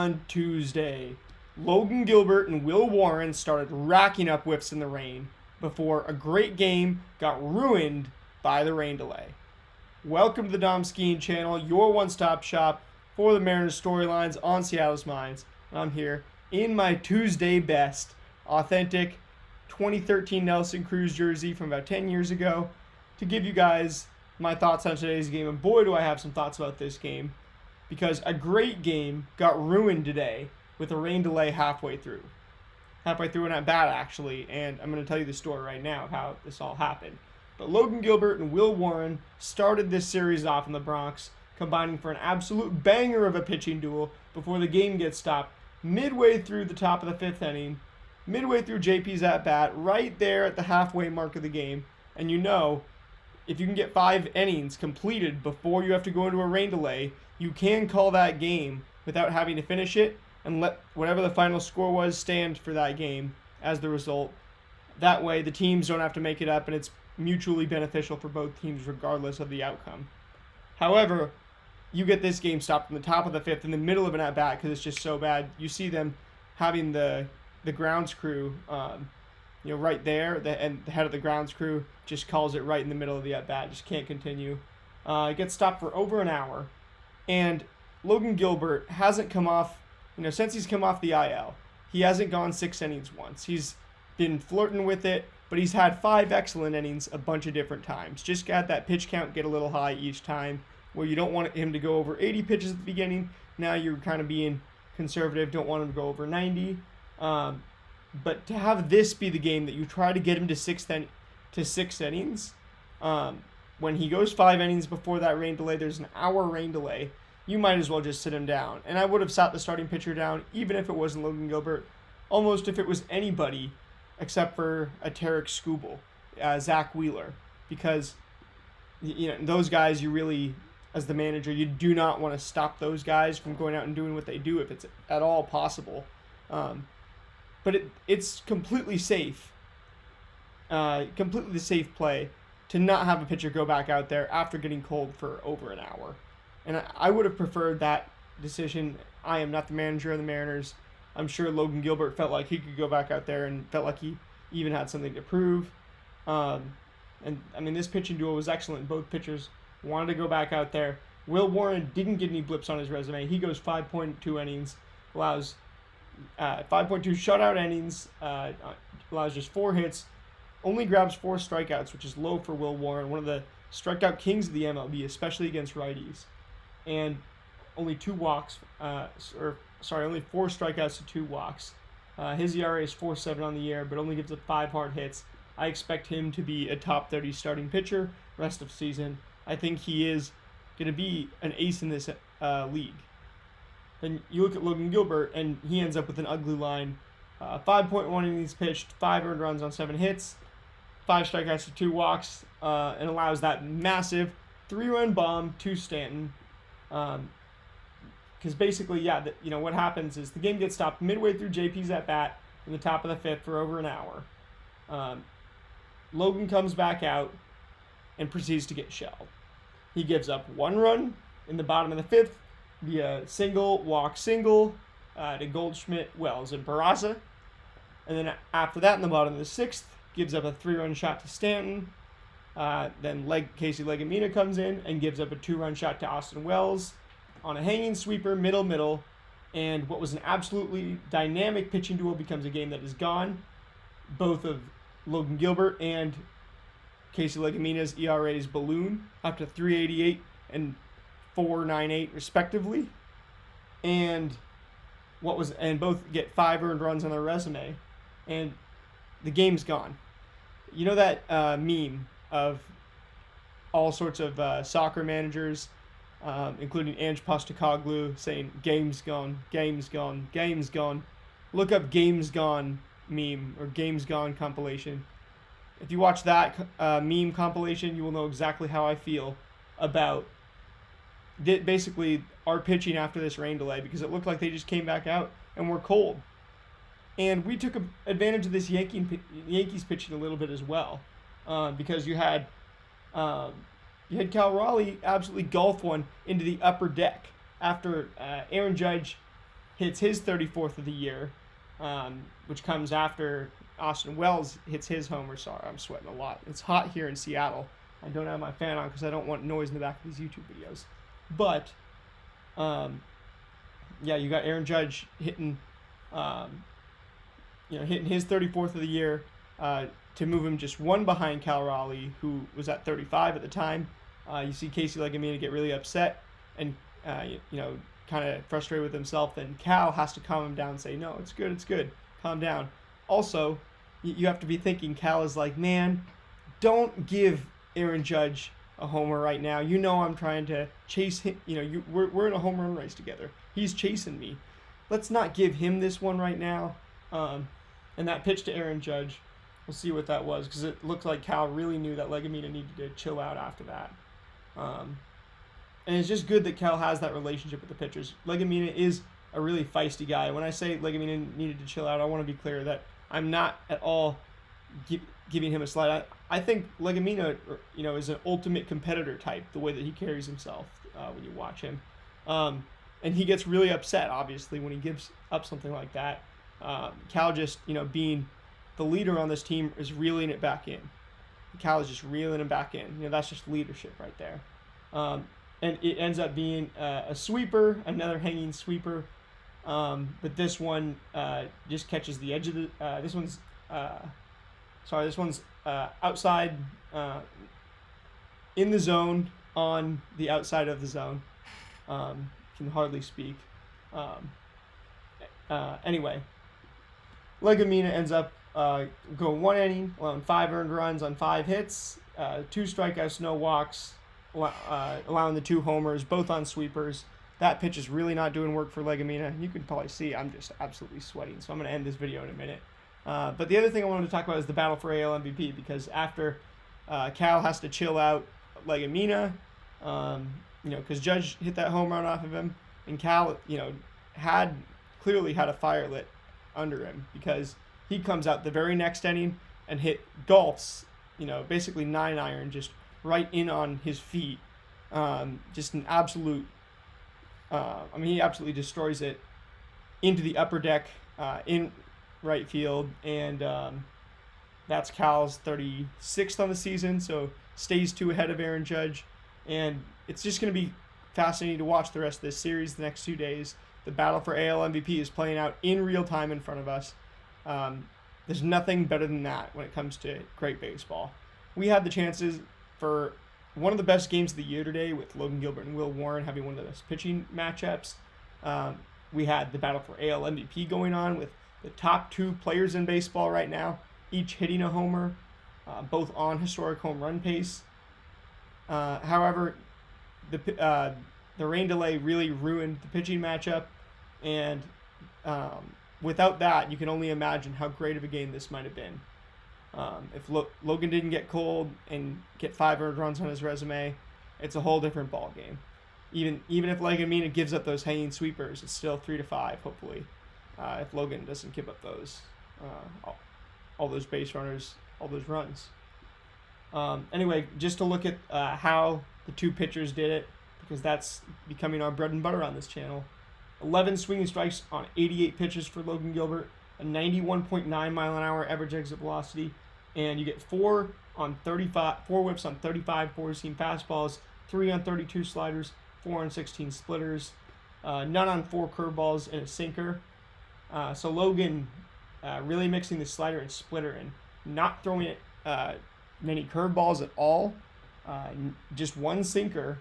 on Tuesday, Logan Gilbert and Will Warren started racking up whiffs in the rain before a great game got ruined by the rain delay. Welcome to the Dom Skiing Channel, your one-stop shop for the Mariners storylines on Seattle's minds. I'm here in my Tuesday best, authentic 2013 Nelson Cruz jersey from about 10 years ago to give you guys my thoughts on today's game. And boy, do I have some thoughts about this game, because a great game got ruined today with a rain delay halfway through an at bat actually, and I'm going to tell you the story right now of how this all happened. But Logan Gilbert and Will Warren started this series off in the Bronx, combining for an absolute banger of a pitching duel before the game gets stopped midway through the top of the fifth inning, midway through JP's at bat, right there at the halfway mark of the game. And you know, if you can get 5 innings completed before you have to go into a rain delay, you can call that game without having to finish it and let whatever the final score was stand for that game as the result. That way the teams don't have to make it up, and it's mutually beneficial for both teams regardless of the outcome. However, you get this game stopped in the top of the fifth in the middle of an at-bat because it's just so bad. You see them having the grounds crew right there, and the head of the grounds crew just calls it right in the middle of the at-bat, just can't continue. It gets stopped for over an hour, and Logan Gilbert hasn't come off, since he's come off the IL, he hasn't gone 6 innings once. He's been flirting with it, but he's had 5 excellent innings a bunch of different times. Just got that pitch count get a little high each time, where you don't want him to go over 80 pitches at the beginning. Now you're kind of being conservative, don't want him to go over 90. But to have this be the game that you try to get him to 6 innings, when he goes 5 innings before that rain delay, there's an hour rain delay, you might as well just sit him down. And I would have sat the starting pitcher down, even if it wasn't Logan Gilbert, almost if it was anybody except for a Tarek Skubal, Zach Wheeler, because those guys, you really, as the manager, you do not want to stop those guys from going out and doing what they do if it's at all possible. But it's completely safe, completely the safe play to not have a pitcher go back out there after getting cold for over an hour. And I would have preferred that decision. I am not the manager of the Mariners. I'm sure Logan Gilbert felt like he could go back out there and felt like he even had something to prove. This pitching duel was excellent. Both pitchers wanted to go back out there. Will Warren didn't get any blips on his resume. He goes 5.2 innings, allows 5.2 shutout innings, allows just 4 hits, only grabs 4 strikeouts, which is low for Will Warren, one of the strikeout kings of the MLB, especially against righties. And only 2 walks, only 4 strikeouts to 2 walks. His ERA is 4.7 on the year, but only gives up 5 hard hits. I expect him to be a top 30 starting pitcher rest of season. I think he is going to be an ace in this league. Then you look at Logan Gilbert, and he ends up with an ugly line. 5.1 innings pitched, 5 earned runs on 7 hits, 5 strikeouts to 2 walks, and allows that massive 3-run bomb to Stanton. Because basically, what happens is the game gets stopped midway through JP's at bat in the top of the fifth for over an hour. Logan comes back out and proceeds to get shelled. He gives up 1 run in the bottom of the fifth via walk single to Goldschmidt, Wells, and Peraza. And then after that, in the bottom of the sixth, gives up a 3-run shot to Stanton. Then Casey Legumina comes in and gives up a 2-run shot to Austin Wells on a hanging sweeper, middle, and what was an absolutely dynamic pitching duel becomes a game that is gone. Both of Logan Gilbert and Casey Legumina's ERAs balloon up to 3.88 and 4.98 respectively, and both get 5 earned runs on their resume, and the game's gone. You know that meme of all sorts of soccer managers, including Ange Postecoglou, saying "game's gone, game's gone, game's gone." Look up "game's gone" meme or "game's gone" compilation. If you watch that meme compilation, you will know exactly how I feel about basically our pitching after this rain delay, because it looked like they just came back out and were cold. And we took advantage of this Yankees pitching a little bit as well, because you had Cal Raleigh absolutely golf one into the upper deck after Aaron Judge hits his 34th of the year, which comes after Austin Wells hits his homer. Sorry, I'm sweating a lot. It's hot here in Seattle. I don't have my fan on because I don't want noise in the back of these YouTube videos. But, yeah, you got Aaron Judge hitting, hitting his 34th of the year to move him just one behind Cal Raleigh, who was at 35 at the time. You see Casey Legamina get really upset and, kind of frustrated with himself. Then Cal has to calm him down and say, no, it's good, calm down. Also, you have to be thinking Cal is like, man, don't give Aaron Judge a homer right now. You know I'm trying to chase him. We're in a home run race together. He's chasing me. Let's not give him this one right now. And that pitch to Aaron Judge, we'll see what that was, because it looked like Cal really knew that Legamina needed to chill out after that. And it's just good that Cal has that relationship with the pitchers. Legamina is a really feisty guy. When I say Legamina needed to chill out, I want to be clear that I'm not at all giving him a slide. I think Legamina, is an ultimate competitor type, the way that he carries himself when you watch him. And he gets really upset, obviously, when he gives up something like that. Cal just, being the leader on this team is reeling it back in. Cal is just reeling him back in. That's just leadership right there. And it ends up being a sweeper, another hanging sweeper. But this one just catches the edge of the. This one's outside in the zone, on the outside of the zone. Can hardly speak. Anyway, Legamina ends up going 1 inning, allowing 5 earned runs on 5 hits, 2 strikeouts, no walks, allowing the 2 homers, both on sweepers. That pitch is really not doing work for Legamina. You can probably see I'm just absolutely sweating, so I'm going to end this video in a minute. But the other thing I wanted to talk about is the battle for AL MVP, because after Cal has to chill out Legamina, because Judge hit that home run off of him, and Cal, clearly had a fire lit under him, because he comes out the very next inning and hit golfs, basically 9-iron, just right in on his feet. Just an absolute, he absolutely destroys it into the upper deck in right field, and that's Cal's 36th on the season, so stays 2 ahead of Aaron Judge, and it's just going to be fascinating to watch the rest of this series the next 2 days. The battle for AL MVP is playing out in real time in front of us. There's nothing better than that when it comes to great baseball. We had the chances for one of the best games of the year today, with Logan Gilbert and Will Warren having one of the best pitching matchups. We had the battle for AL MVP going on with the top 2 players in baseball right now, each hitting a homer, both on historic home run pace. However, the rain delay really ruined the pitching matchup, and without that, you can only imagine how great of a game this might have been. If Logan didn't get cold and get 5 earned runs on his resume, it's a whole different ball game. Even if Legamina gives up those hanging sweepers, it's still 3-5, hopefully. If Logan doesn't give up those all those base runners, all those runs. Anyway, just to look at how the 2 pitchers did it, because that's becoming our bread and butter on this channel. 11 swinging strikes on 88 pitches for Logan Gilbert, a 91.9 mile-an-hour average exit velocity, and you get 4 whips on 35 four-seam fastballs, 3 on 32 sliders, 4 on 16 splitters, none on 4 curveballs, and a sinker. So Logan really mixing the slider and splitter and not throwing it many curveballs at all, just 1 sinker,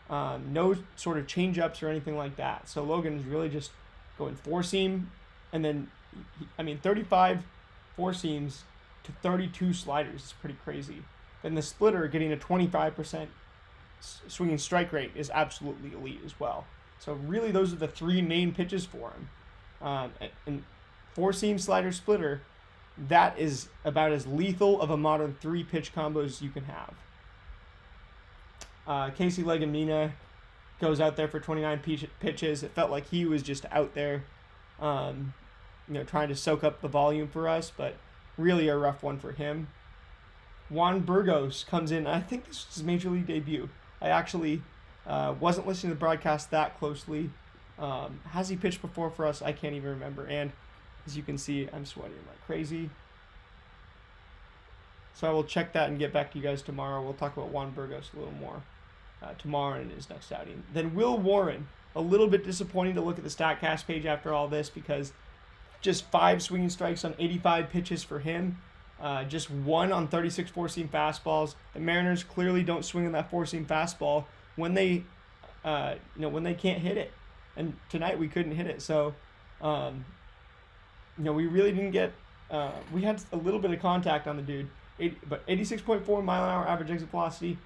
no sort of change-ups or anything like that. So Logan is really just going 4-seam, and then 35 4-seams to 32 sliders is pretty crazy. Then the splitter getting a 25% swinging strike rate is absolutely elite as well. So really those are the 3 main pitches for him. And 4-seam slider splitter, that is about as lethal of a modern 3-pitch combo as you can have. Casey Legamina goes out there for 29 pitches. It felt like he was just out there, trying to soak up the volume for us, but really a rough one for him. Juan Burgos comes in. I think this is his major league debut. I actually wasn't listening to the broadcast that closely, Has he pitched before for us? I can't even remember. And as you can see, I'm sweating like crazy. So I will check that and get back to you guys tomorrow. We'll talk about Juan Burgos a little more tomorrow in his next outing. Then Will Warren. A little bit disappointing to look at the StatCast page after all this because just 5 swinging strikes on 85 pitches for him. Just 1 on 36 four-seam fastballs. The Mariners clearly don't swing on that four-seam fastball when they, when they can't hit it. And tonight we couldn't hit it. So, we really didn't get. We had a little bit of contact on the dude, but 86.4 mile an hour average exit velocity.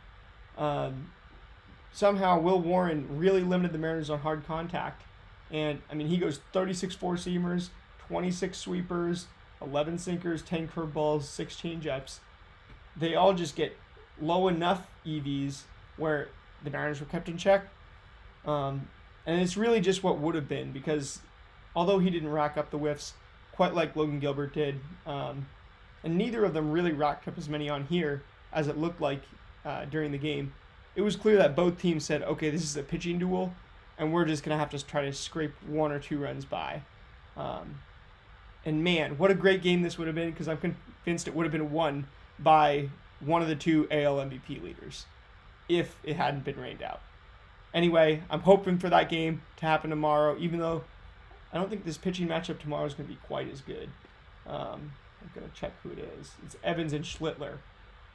Somehow Will Warren really limited the Mariners on hard contact. And, he goes 36 four-seamers, 26 sweepers, 11 sinkers, 10 curveballs, 6 changeups. They all just get low enough EVs where the Mariners were kept in check. And it's really just what would have been because although he didn't rack up the whiffs quite like Logan Gilbert did, and neither of them really racked up as many on here as it looked like during the game, it was clear that both teams said, okay, this is a pitching duel, and we're just going to have to try to scrape 1 or 2 runs by. And man, what a great game this would have been because I'm convinced it would have been won by one of the 2 AL MVP leaders if it hadn't been rained out. Anyway, I'm hoping for that game to happen tomorrow, even though I don't think this pitching matchup tomorrow is going to be quite as good. I'm going to check who it is. It's Evans and Schlittler.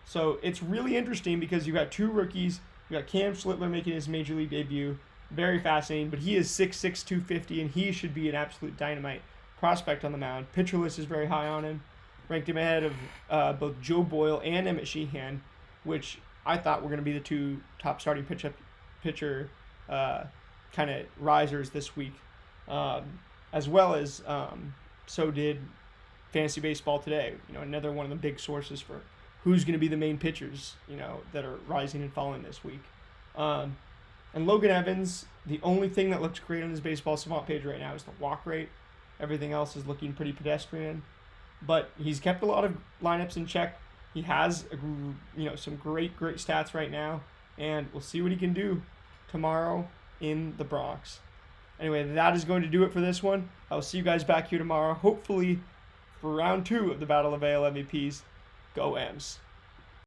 So it's really interesting because you've got 2 rookies. You've got Cam Schlittler making his major league debut. Very fascinating, but he is 6'6", 250, and he should be an absolute dynamite prospect on the mound. Pitcher list is very high on him. Ranked him ahead of both Joe Boyle and Emmett Sheehan, which I thought were going to be the 2 top starting pitcher kind of risers this week. As well as so did Fantasy Baseball Today. Another one of the big sources for who's going to be the main pitchers, that are rising and falling this week. And Logan Evans, the only thing that looks great on his Baseball Savant page right now is the walk rate. Everything else is looking pretty pedestrian. But he's kept a lot of lineups in check. He has, some great stats right now. And we'll see what he can do tomorrow in the Bronx. Anyway, that is going to do it for this one. I'll see you guys back here tomorrow, hopefully for round 2 of the Battle of AL MVPs. Go M's.